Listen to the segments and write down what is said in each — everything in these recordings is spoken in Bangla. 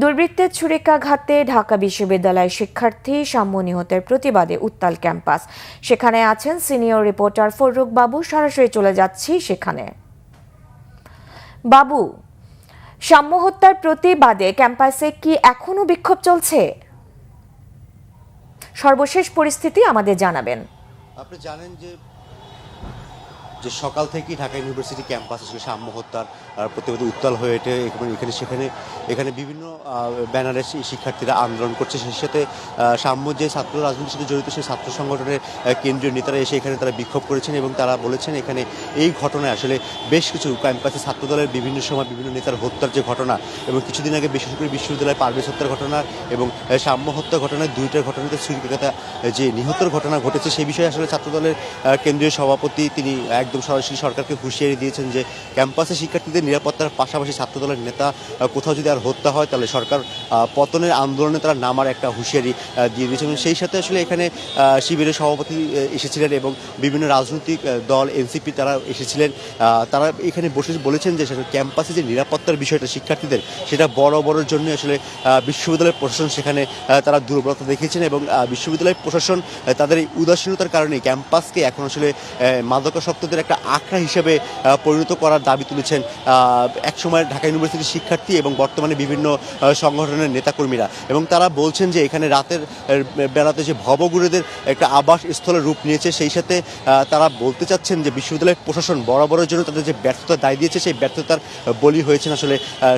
দুর্বৃত্তের ছুরিকাঘাতে ঢাকা বিশ্ববিদ্যালয়ের শিক্ষার্থী সাম্য নিহতের প্রতিবাদে উত্তাল ক্যাম্পাস। সেখানে আছেন সিনিয়র রিপোর্টার ফররুখ বাবু। সরাসরি চলে যাচ্ছি সেখানে। বাবু, সাম্য হত্যার প্রতিবাদে ক্যাম্পাসে কি এখনো বিক্ষোভ চলছে? সর্বশেষ পরিস্থিতি আমাদের জানাবেন। আপনি জানেন যে সকাল থেকেই ঢাকা ইউনিভার্সিটি ক্যাম্পাস আসলে সাম্য হত্যার প্রতিবাদে উত্তাল হয়ে ওঠে। এখানে বিভিন্ন ব্যানারে শিক্ষার্থীরা আন্দোলন করছে। সেই সাথে সাম্য যে ছাত্র রাজনীতির সাথে জড়িত সেই ছাত্র সংগঠনের কেন্দ্রীয় নেতারা এসে এখানে তারা বিক্ষোভ করেছেন এবং তারা বলেছেন এখানে এই ঘটনায় আসলে বেশ কিছু ক্যাম্পাসে ছাত্রদলের বিভিন্ন সময় বিভিন্ন নেতার হত্যার যে ঘটনা এবং কিছুদিন আগে বিশেষ করে বিশ্ববিদ্যালয়ে পারভেজ হত্যার ঘটনা এবং সাম্য হত্যা ঘটনায় দুইটার ঘটনাতে ছুরিকাঘাতে যে নিহতের ঘটনা ঘটেছে সেই বিষয়ে আসলে ছাত্রদলের কেন্দ্রীয় সভাপতি তিনি একদম সরাসরি সরকারকে হুঁশিয়ারি দিয়েছেন যে ক্যাম্পাসে শিক্ষার্থীদের নিরাপত্তার পাশাপাশি ছাত্রদলের নেতা কোথাও যদি আর হত্যা হয় তাহলে সরকার পতনের আন্দোলনে তারা নামার একটা হুঁশিয়ারি দিয়ে দিয়েছেন। এবং সেই সাথে আসলে এখানে শিবিরের সভাপতি এসেছিলেন এবং বিভিন্ন রাজনৈতিক দল এনসিপি তারা এসেছিলেন। তারা এখানে বসে বলেছেন যে ক্যাম্পাসে যে নিরাপত্তার বিষয়টা শিক্ষার্থীদের সেটা বড় জন্য আসলে বিশ্ববিদ্যালয়ের প্রশাসন সেখানে তারা দুর্বলতা দেখিয়েছেন এবং বিশ্ববিদ্যালয়ের প্রশাসন তাদের এই উদাসীনতার কারণে ক্যাম্পাসকে এখন আসলে মাদকাসক্তদের একটা আখড়া হিসেবে পরিণত করার দাবি তুলেছেন একসময় ঢাকা ইউনিভার্সিটির শিক্ষার্থী এবং বর্তমানে বিভিন্ন সংগঠনের নেতাকর্মীরা। এবং তারা বলছেন যে এখানে রাতের বেলাতে যে ভবঘুরেদের একটা আবাস স্থলের রূপ নিয়েছে। সেই সাথে তারা বলতে চাচ্ছেন যে বিশ্ববিদ্যালয়ের প্রশাসন বরাবরের জন্য তাদের যে ব্যর্থতা দায় দিয়েছে সেই ব্যর্থতার বলি হয়েছেন আসলে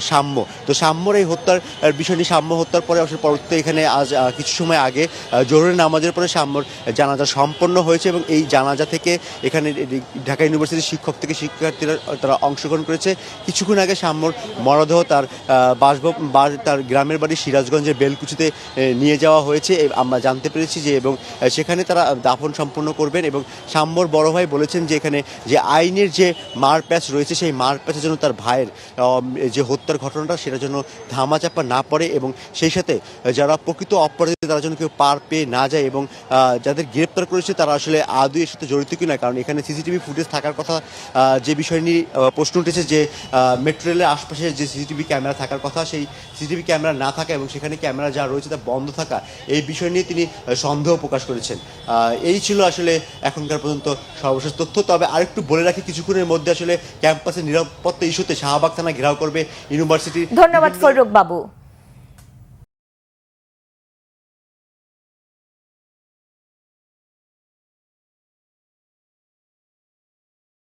সাম্য। তো সাম্যর এই হত্যার বিষয়টি সাম্য হত্যার পরে আসলে পরবর্তীতে এখানে আজ কিছু সময় আগে জোহরের নামাজের পরে সাম্যর জানাজা সম্পন্ন হয়েছে এবং এই জানাজা থেকে এখানে ঢাকা ইউনিভার্সিটির শিক্ষক থেকে শিক্ষার্থীরা তারা অংশগ্রহণ করেছে। কিছুক্ষণ আগে সাম্যর মরদেহ তার তার গ্রামের বাড়ি সিরাজগঞ্জের বেলকুচিতে নিয়ে যাওয়া হয়েছে আমরা জানতে পেরেছি যে এবং সেখানে তারা দাফন সম্পন্ন করবেন। এবং সাম্যর বড় ভাই বলেছেন যে এখানে যে আইনের যে মারপ্যাচ রয়েছে সেই মারপ্যাচের জন্য তার ভাইয়ের যে হত্যার ঘটনাটা সেটার জন্য ধামাচাপা না পড়ে এবং সেই সাথে যারা প্রকৃত অপরাধী তারা যেন কেউ পার পেয়ে না যায় এবং যাদের গ্রেপ্তার করেছে তারা আসলে আদৌ এর সাথে জড়িত কিনা। কারণ এখানে সিসিটিভি ফুটেজ থাকার কথা যে বিষয় নিয়ে প্রশ্ন উঠেছে যে মেট্রো রেলের আশপাশে যে সিসিটিভি ক্যামেরা থাকার কথা সেই সিসিটিভি ক্যামেরা না থাকা এবং সেখানে ক্যামেরা যা রয়েছে তা বন্ধ থাকা এই বিষয় নিয়ে তিনি সন্দেহ প্রকাশ করেছেন। এই ছিল আসলে এখনকার পর্যন্ত সর্বশেষ তথ্য। তবে আরেকটু বলে রাখি কিছুক্ষণের মধ্যে আসলে ক্যাম্পাসের নিরাপত্তা ইস্যুতে শাহবাগ থানা ঘেরাও করবে ইউনিভার্সিটি। ধন্যবাদ ফররুখ বাবু।